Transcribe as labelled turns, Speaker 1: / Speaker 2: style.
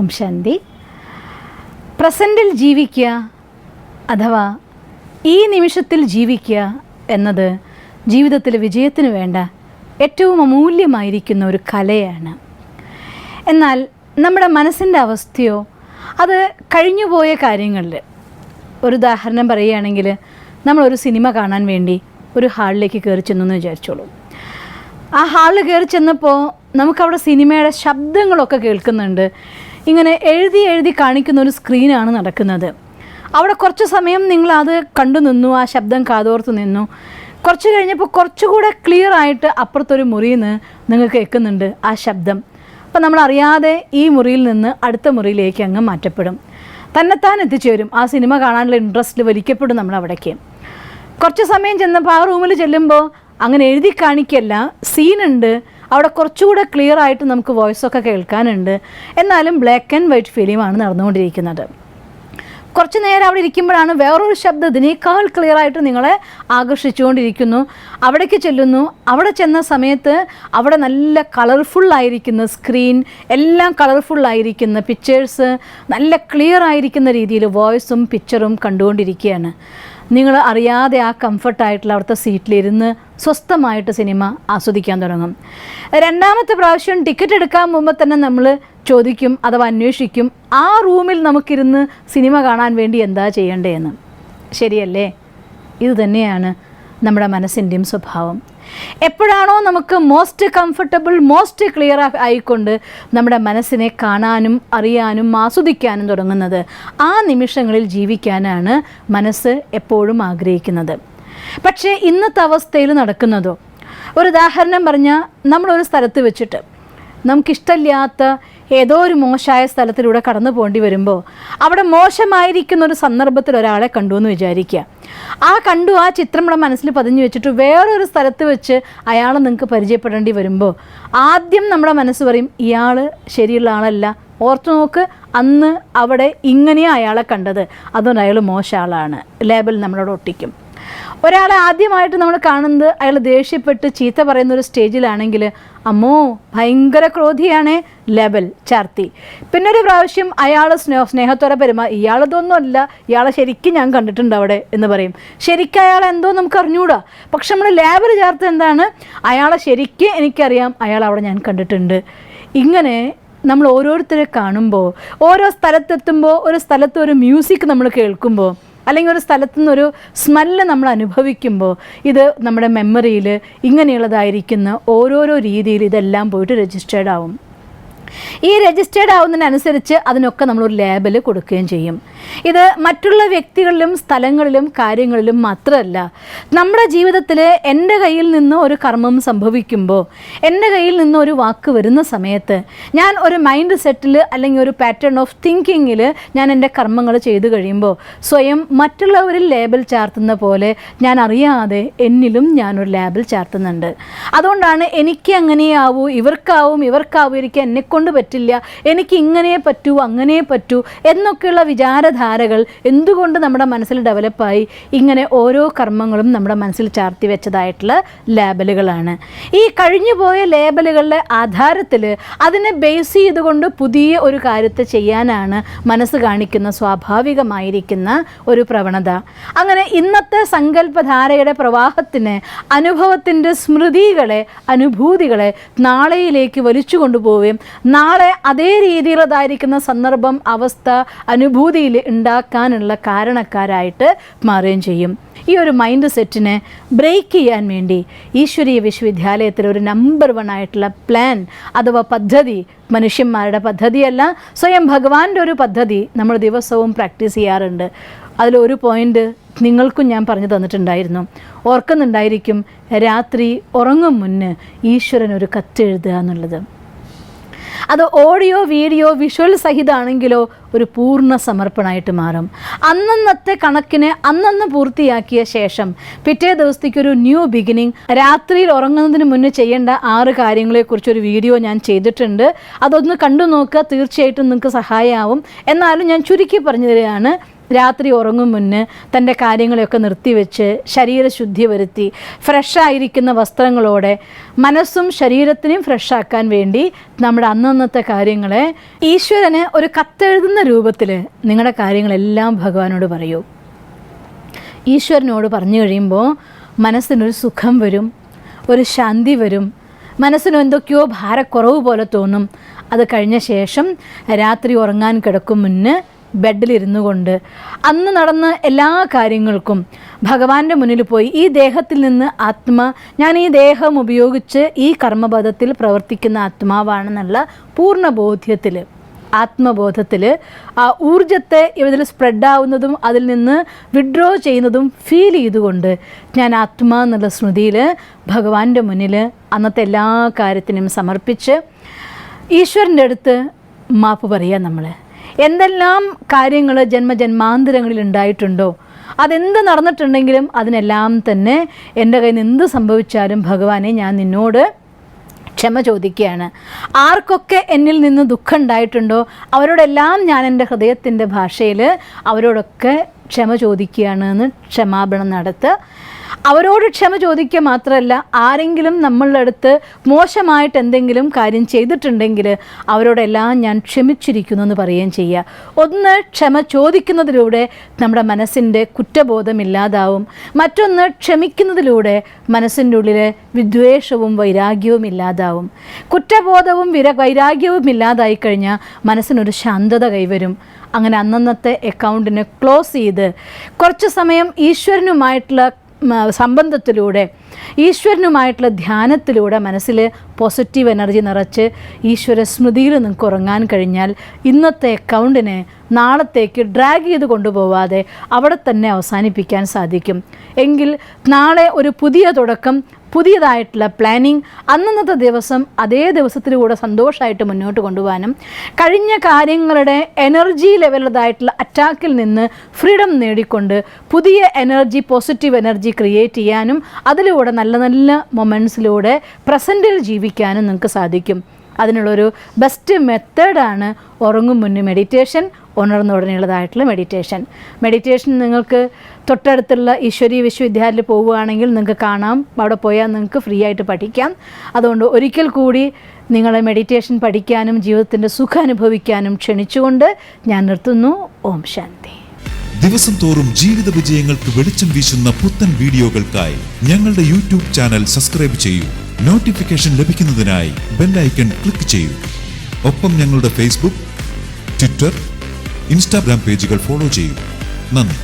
Speaker 1: ഓം ശാന്തി. പ്രസൻറ്റിൽ ജീവിക്കുക അഥവാ ഈ നിമിഷത്തിൽ ജീവിക്കുക എന്നത് ജീവിതത്തിൽ വിജയത്തിന് വേണ്ട ഏറ്റവും അമൂല്യമായിരിക്കുന്ന ഒരു കലയാണ്. എന്നാൽ നമ്മുടെ മനസ്സിൻ്റെ അവസ്ഥയോ അത് കഴിഞ്ഞുപോയ കാര്യങ്ങളിൽ, ഒരു ഉദാഹരണം പറയുകയാണെങ്കിൽ നമ്മളൊരു സിനിമ കാണാൻ വേണ്ടി ഒരു ഹാളിലേക്ക് കയറി ചെന്നെന്ന് വിചാരിച്ചോളൂ. ആ ഹാളിൽ കയറി ചെന്നപ്പോൾ നമുക്കവിടെ സിനിമയുടെ ശബ്ദങ്ങളൊക്കെ കേൾക്കുന്നുണ്ട്. ഇങ്ങനെ എഴുതി എഴുതി കാണിക്കുന്ന ഒരു സ്ക്രീനാണ് നടക്കുന്നത്. അവിടെ കുറച്ച് സമയം നിങ്ങളത് കണ്ടു നിന്നു, ആ ശബ്ദം കാതോർത്ത് നിന്നു. കുറച്ച് കഴിഞ്ഞപ്പോൾ കുറച്ചുകൂടെ ക്ലിയർ ആയിട്ട് അപ്പുറത്തൊരു മുറിയിൽ നിന്ന് നിങ്ങൾക്ക് കേൾക്കുന്നുണ്ട് ആ ശബ്ദം. അപ്പോൾ നമ്മളറിയാതെ ഈ മുറിയിൽ നിന്ന് അടുത്ത മുറിയിലേക്ക് അങ്ങ് മാറ്റപ്പെടും. തന്നെത്താൻ എത്തിച്ചേരും. ആ സിനിമ കാണാനുള്ള ഇൻട്രസ്റ്റിൽ വലിക്കപ്പെടും നമ്മളവിടേക്ക്. കുറച്ച് സമയം ചെന്നപ്പോൾ ആ റൂമിൽ ചെല്ലുമ്പോൾ അങ്ങനെ എഴുതി കാണിക്കല്ല, സീനുണ്ട്. അവിടെ കുറച്ചുകൂടെ ക്ലിയർ ആയിട്ട് നമുക്ക് വോയിസൊക്കെ കേൾക്കാനുണ്ട്. എന്നാലും ബ്ലാക്ക് ആൻഡ് വൈറ്റ് ഫിലിമാണ് നടന്നുകൊണ്ടിരിക്കുന്നത്. കുറച്ച് നേരം അവിടെ ഇരിക്കുമ്പോഴാണ് വേറൊരു ശബ്ദം ഇതിനേക്കാൾ ക്ലിയർ ആയിട്ട് നിങ്ങളെ ആകർഷിച്ചുകൊണ്ടിരിക്കുന്നു. അവിടേക്ക് ചെല്ലുന്നു. അവിടെ ചെന്ന സമയത്ത് അവിടെ നല്ല കളർഫുള്ളായിരിക്കുന്ന സ്ക്രീൻ, എല്ലാം കളർഫുള്ളായിരിക്കുന്ന പിക്ചേഴ്സ്, നല്ല ക്ലിയർ ആയിരിക്കുന്ന രീതിയിൽ വോയിസും പിക്ചറും കണ്ടുകൊണ്ടിരിക്കുകയാണ്. നിങ്ങൾ അറിയാതെ ആ കംഫർട്ടായിട്ടുള്ള അവിടുത്തെ സീറ്റിലിരുന്ന് സ്വസ്ഥമായിട്ട് സിനിമ ആസ്വദിക്കാൻ തുടങ്ങും. രണ്ടാമത്തെ പ്രാവശ്യം ടിക്കറ്റ് എടുക്കാൻ മുമ്പ് തന്നെ നമ്മൾ ചോദിക്കും അഥവാ അന്വേഷിക്കും, ആ റൂമിൽ നമുക്കിരുന്ന് സിനിമ കാണാൻ വേണ്ടി എന്താ ചെയ്യേണ്ടതെന്ന്. ശരിയല്ലേ? ഇത് തന്നെയാണ് നമ്മുടെ മനസ്സിൻ്റെയും സ്വഭാവം. എപ്പോഴാണോ നമുക്ക് മോസ്റ്റ് കംഫർട്ടബിൾ, മോസ്റ്റ് ക്ലിയർ ആയിക്കൊണ്ട് നമ്മുടെ മനസ്സിനെ കാണാനും അറിയാനും ആസ്വദിക്കാനും തുടങ്ങുന്നത്, ആ നിമിഷങ്ങളിൽ ജീവിക്കാനാണ് മനസ്സ് എപ്പോഴും ആഗ്രഹിക്കുന്നത്. പക്ഷേ ഇന്നത്തെ അവസ്ഥയിൽ നടക്കുന്നതോ, ഒരു ഉദാഹരണം പറഞ്ഞാൽ നമ്മളൊരു സ്ഥലത്ത് വെച്ചിട്ട് നമുക്കിഷ്ടമില്ലാത്ത ഏതോ ഒരു മോശമായ സ്ഥലത്തിലൂടെ കടന്നു പോകേണ്ടി വരുമ്പോൾ അവിടെ മോശമായിരിക്കുന്ന ഒരു സന്ദർഭത്തിൽ ഒരാളെ കണ്ടു എന്ന് വിചാരിക്കുക. ആ ചിത്രം നമ്മുടെ മനസ്സിൽ പതിഞ്ഞു വെച്ചിട്ട് വേറൊരു സ്ഥലത്ത് വെച്ച് അയാളെ നിങ്ങൾക്ക് പരിചയപ്പെടേണ്ടി വരുമ്പോൾ ആദ്യം നമ്മുടെ മനസ്സ് പറയും, ഇയാൾ ശരിയുള്ള ആളല്ല, ഓർത്തു നോക്ക്, അന്ന് അവിടെ ഇങ്ങനെയാണ് അയാളെ കണ്ടത്, അതുകൊണ്ട് അയാൾ മോശം ആളാണ്, ലേബൽ നമ്മളോട് ഒട്ടിക്കും. ഒരാളെ ആദ്യമായിട്ട് നമ്മൾ കാണുന്നത് അയാൾ ദേഷ്യപ്പെട്ട് ചീത്ത പറയുന്നൊരു സ്റ്റേജിലാണെങ്കിൽ, അമ്മോ ഭയങ്കര ക്രോധിയാണേ, ലേബൽ ചാർത്തി. പിന്നെ ഒരു പ്രാവശ്യം അയാൾ സ്നേഹത്തോടെ ഇയാളതൊന്നുമല്ല, ഇയാളെ ശരിക്കും ഞാൻ കണ്ടിട്ടുണ്ട് അവിടെ എന്ന് പറയും. ശരിക്കും അയാൾ എന്തോ നമുക്ക് അറിഞ്ഞൂടാ, പക്ഷെ നമ്മൾ ലേബൽ ചേർത്ത് എന്താണ്, അയാളെ ശരിക്കും എനിക്കറിയാം, അയാൾ അവിടെ ഞാൻ കണ്ടിട്ടുണ്ട്. ഇങ്ങനെ നമ്മൾ ഓരോരുത്തരെ കാണുമ്പോൾ, ഓരോ സ്ഥലത്തെത്തുമ്പോൾ, ഒരു സ്ഥലത്ത് ഒരു മ്യൂസിക് നമ്മൾ കേൾക്കുമ്പോൾ, അല്ലെങ്കിൽ ഒരു സ്ഥലത്തു നിന്നൊരു സ്മെല്ല് നമ്മൾ അനുഭവിക്കുമ്പോൾ, ഇത് നമ്മുടെ മെമ്മറിയിൽ ഇങ്ങനെയുള്ളതായിരിക്കുന്ന ഓരോരോ രീതിയിൽ ഇതെല്ലാം പോയിട്ട് രജിസ്റ്റേർഡ് ആവും. ഈ രജിസ്റ്റേർഡ് ആവുന്നതിനനുസരിച്ച് അതിനൊക്കെ നമ്മളൊരു ലേബൽ കൊടുക്കുകയും ചെയ്യും. ഇത് മറ്റുള്ള വ്യക്തികളിലും സ്ഥലങ്ങളിലും കാര്യങ്ങളിലും മാത്രമല്ല, നമ്മുടെ ജീവിതത്തിൽ എൻ്റെ കയ്യിൽ നിന്ന് ഒരു കർമ്മം സംഭവിക്കുമ്പോൾ, എൻ്റെ കയ്യിൽ നിന്ന് ഒരു വാക്ക് വരുന്ന സമയത്ത്, ഞാൻ ഒരു മൈൻഡ് സെറ്റിൽ അല്ലെങ്കിൽ ഒരു പാറ്റേൺ ഓഫ് തിങ്കിങ്ങിൽ ഞാൻ എൻ്റെ കർമ്മങ്ങൾ ചെയ്തു കഴിയുമ്പോൾ സ്വയം മറ്റുള്ളവരിൽ ലേബൽ ചാർത്തുന്ന പോലെ ഞാൻ അറിയാതെ എന്നിലും ഞാനൊരു ലേബൽ ചാർത്തുന്നുണ്ട്. അതുകൊണ്ടാണ് എനിക്ക് അങ്ങനെയാവൂ, ഇവർക്കാവും എനിക്ക് എന്നെക്കൊണ്ട് പറ്റില്ല, എനിക്ക് ഇങ്ങനെ പറ്റൂ അങ്ങനെ പറ്റൂ എന്നൊക്കെയുള്ള വിചാരധാരകൾ എന്തുകൊണ്ട് നമ്മുടെ മനസ്സിൽ ഡെവലപ്പായി. ഇങ്ങനെ ഓരോ കർമ്മങ്ങളും നമ്മുടെ മനസ്സിൽ ചാർത്തി വെച്ചതായിട്ടുള്ള ലേബലുകളാണ്. ഈ കഴിഞ്ഞുപോയ ലേബലുകളുടെ ആധാരത്തിൽ അതിനെ ബേസ് ചെയ്തുകൊണ്ട് പുതിയ ഒരു കാര്യത്തെ ചെയ്യാനാണ് മനസ്സ് കാണിക്കുന്ന സ്വാഭാവികമായിരിക്കുന്ന ഒരു പ്രവണത. അങ്ങനെ ഇന്നത്തെ സങ്കല്പധാരയുടെ പ്രവാഹത്തിന് അനുഭവത്തിൻ്റെ സ്മൃതികളെ, അനുഭൂതികളെ നാളെയിലേക്ക് വലിച്ചു കൊണ്ടുപോവുകയും നാളെ അതേ രീതിയിലുള്ളതായിരിക്കുന്ന സന്ദർഭം, അവസ്ഥ, അനുഭൂതിയിൽ ഉണ്ടാക്കാനുള്ള കാരണക്കാരായിട്ട് മാറുകയും ചെയ്യും. ഈ ഒരു മൈൻഡ് സെറ്റിനെ ബ്രേക്ക് ചെയ്യാൻ വേണ്ടി ഈശ്വരീയ വിശ്വവിദ്യാലയത്തിൽ ഒരു നമ്പർ 1 ആയിട്ടുള്ള പ്ലാൻ അഥവാ പദ്ധതി, മനുഷ്യന്മാരുടെ പദ്ധതിയല്ല, സ്വയം ഭഗവാന്റെ ഒരു പദ്ധതി നമ്മൾ ദിവസവും പ്രാക്ടീസ് ചെയ്യാറുണ്ട്. അതിലൊരു പോയിൻ്റ് നിങ്ങൾക്കും ഞാൻ പറഞ്ഞു തന്നിട്ടുണ്ടായിരുന്നു, ഓർക്കുന്നുണ്ടായിരിക്കും. രാത്രി ഉറങ്ങും മുന്നേ ഈശ്വരൻ ഒരു കത്തെഴുതുക എന്നുള്ളത്. അത് ഓഡിയോ, വീഡിയോ, വിഷ്വൽ സഹിതമാണെങ്കിലോ ഒരു പൂർണ്ണ സമർപ്പണമായിട്ട് മാറും. അന്നന്നത്തെ കണക്കിന് അന്നന്ന് പൂർത്തിയാക്കിയ ശേഷം പിറ്റേ ദിവസത്തേക്കൊരു ന്യൂ ബിഗിനിങ്. രാത്രിയിൽ ഉറങ്ങുന്നതിന് മുന്നേ ചെയ്യേണ്ട 6 കാര്യങ്ങളെക്കുറിച്ചൊരു വീഡിയോ ഞാൻ ചെയ്തിട്ടുണ്ട്. അതൊന്ന് കണ്ടു നോക്കുക, തീർച്ചയായിട്ടും നിങ്ങൾക്ക് സഹായമാവും. എന്നാലും ഞാൻ ചുരുക്കി പറഞ്ഞു തരികയാണ്. രാത്രി ഉറങ്ങും മുന്നേ തൻ്റെ കാര്യങ്ങളെയൊക്കെ നിർത്തിവെച്ച് ശരീരശുദ്ധി വരുത്തി ഫ്രഷായിരിക്കുന്ന വസ്ത്രങ്ങളോടെ മനസ്സും ശരീരത്തിനെയും ഫ്രഷാക്കാൻ വേണ്ടി നമ്മുടെ അന്നന്നത്തെ കാര്യങ്ങളെ ഈശ്വരന് ഒരു കത്തെഴുതുന്ന രൂപത്തിൽ നിങ്ങളുടെ കാര്യങ്ങളെല്ലാം ഭഗവാനോട് പറയൂ. ഈശ്വരനോട് പറഞ്ഞു കഴിയുമ്പോൾ മനസ്സിനൊരു സുഖം വരും, ഒരു ശാന്തി വരും, മനസ്സിന് എന്തൊക്കെയോ ഭാരക്കുറവ് പോലെ തോന്നും. അത് കഴിഞ്ഞ ശേഷം രാത്രി ഉറങ്ങാൻ കിടക്കും മുന്നേ ബെഡിലിരുന്നു കൊണ്ട് അന്ന് നടന്ന എല്ലാ കാര്യങ്ങൾക്കും ഭഗവാന്റെ മുന്നിൽ പോയി ഈ ദേഹത്തിൽ നിന്ന് ഞാൻ ഈ ദേഹം ഉപയോഗിച്ച് ഈ കർമ്മപഥത്തിൽ പ്രവർത്തിക്കുന്ന ആത്മാവാണെന്നുള്ള പൂർണ്ണ ബോധ്യത്തിൽ, ആത്മബോധത്തിൽ ആ ഊർജത്തെ ഇതിൽ സ്പ്രെഡാവുന്നതും അതിൽ നിന്ന് വിഡ്രോ ചെയ്യുന്നതും ഫീൽ ചെയ്തുകൊണ്ട് ഞാൻ ആത്മാ എന്നുള്ള സ്മൃതിയിൽ ഭഗവാന്റെ മുന്നിൽ അന്നത്തെ എല്ലാ കാര്യത്തിനും സമർപ്പിച്ച് ഈശ്വരൻ്റെ അടുത്ത് മാപ്പ് പറയാം. നമ്മൾ എന്തെല്ലാം കാര്യങ്ങൾ ജന്മജന്മാന്തരങ്ങളിൽ ഉണ്ടായിട്ടുണ്ടോ, അതെന്ത് നടന്നിട്ടുണ്ടെങ്കിലും അതിനെല്ലാം തന്നെ എൻ്റെ കയ്യിൽ നിന്ന് എന്ത് സംഭവിച്ചാലും ഭഗവാനെ ഞാൻ നിന്നോട് ക്ഷമ ചോദിക്കുകയാണ്. ആർക്കൊക്കെ എന്നിൽ നിന്ന് ദുഃഖം ഉണ്ടായിട്ടുണ്ടോ അവരോടെല്ലാം ഞാൻ എൻ്റെ ഹൃദയത്തിൻ്റെ ഭാഷയിൽ അവരോടൊക്കെ ക്ഷമ ചോദിക്കുകയാണ് എന്ന് ക്ഷമാപണം നടത്തുക. അവരോട് ക്ഷമ ചോദിക്കുക മാത്രമല്ല, ആരെങ്കിലും നമ്മളുടെ അടുത്ത് മോശമായിട്ട് എന്തെങ്കിലും കാര്യം ചെയ്തിട്ടുണ്ടെങ്കിൽ അവരോടെല്ലാം ഞാൻ ക്ഷമിച്ചിരിക്കുന്നു എന്ന് പറയുകയും ചെയ്യുക. ഒന്ന്, ക്ഷമ ചോദിക്കുന്നതിലൂടെ നമ്മുടെ മനസ്സിൻ്റെ കുറ്റബോധം ഇല്ലാതാവും. മറ്റൊന്ന്, ക്ഷമിക്കുന്നതിലൂടെ മനസ്സിൻ്റെ ഉള്ളിൽ വിദ്വേഷവും വൈരാഗ്യവും ഇല്ലാതാവും. കുറ്റബോധവും വൈരാഗ്യവും ഇല്ലാതായി കഴിഞ്ഞാൽ മനസ്സിനൊരു ശാന്തത കൈവരും. അങ്ങനെ അന്നന്നത്തെ അക്കൗണ്ടിനെ ക്ലോസ് ചെയ്ത് കുറച്ച് സമയം ഈശ്വരനുമായിട്ടുള്ള സംബന്ധത്തിലൂടെ, ഈശ്വരനുമായിട്ടുള്ള ധ്യാനത്തിലൂടെ മനസ്സിൽ പോസിറ്റീവ് എനർജി നിറച്ച് ഈശ്വര സ്മൃതിയിൽ നിങ്ങൾക്ക് ഉറങ്ങാൻ കഴിഞ്ഞാൽ ഇന്നത്തെ അക്കൗണ്ടിനെ നാളത്തേക്ക് ഡ്രാഗ് ചെയ്ത് കൊണ്ടുപോവാതെ അവിടെ തന്നെ അവസാനിപ്പിക്കാൻ സാധിക്കും. എങ്കിൽ നാളെ ഒരു പുതിയ തുടക്കം, പുതിയതായിട്ടുള്ള പ്ലാനിങ് അന്നത്തെ ദിവസം അതേ ദിവസത്തിലൂടെ സന്തോഷമായിട്ട് മുന്നോട്ട് കൊണ്ടുപോകാനും കഴിഞ്ഞ കാര്യങ്ങളുടെ എനർജി ലെവലുള്ളതായിട്ടുള്ള അറ്റാക്കിൽ നിന്ന് ഫ്രീഡം നേടിക്കൊണ്ട് പുതിയ എനർജി, പോസിറ്റീവ് എനർജി ക്രിയേറ്റ് ചെയ്യാനും അതിലൂടെ നല്ല നല്ല മൊമെൻറ്റ്സിലൂടെ പ്രസൻറ്റിൽ ജീവിക്കാനും നിങ്ങൾക്ക് സാധിക്കും. അതിനുള്ളൊരു ബെസ്റ്റ് മെത്തേഡാണ് ഉറങ്ങും മുന്നേ മെഡിറ്റേഷൻ, ഉണർന്ന ഉടനെയുള്ളതായിട്ടുള്ള മെഡിറ്റേഷൻ നിങ്ങൾക്ക് തൊട്ടടുത്തുള്ള ഈശ്വരീ വിശ്വവിദ്യാലയത്തിൽ പോവുകയാണെങ്കിൽ നിങ്ങൾക്ക് കാണാം. അവിടെ പോയാൽ നിങ്ങൾക്ക് ഫ്രീ ആയിട്ട് പഠിക്കാം. അതുകൊണ്ട് ഒരിക്കൽ കൂടി നിങ്ങളെ മെഡിറ്റേഷൻ പഠിക്കാനും ജീവിതത്തിൻ്റെ സുഖം അനുഭവിക്കാനും ക്ഷണിച്ചുകൊണ്ട് ഞാൻ നിർത്തുന്നു. ഓം ശാന്തി.
Speaker 2: ദിവസം തോറും ജീവിത വിജയങ്ങൾക്ക് വെളിച്ചം വീശുന്ന പുത്തൻ വീഡിയോകൾക്കായി ഞങ്ങളുടെ യൂട്യൂബ് ചാനൽ സബ്സ്ക്രൈബ് ചെയ്യൂ. നോട്ടിഫിക്കേഷൻ ലഭിക്കുന്നതിനായി ബെൽ ഐക്കൺ ക്ലിക്ക് ചെയ്യൂ. ഒപ്പം ഞങ്ങളുടെ ഫേസ്ബുക്ക്, ട്വിറ്റർ, ഇൻസ്റ്റാഗ്രാം പേജുകൾ ഫോളോ ചെയ്യൂ. നന്ദി.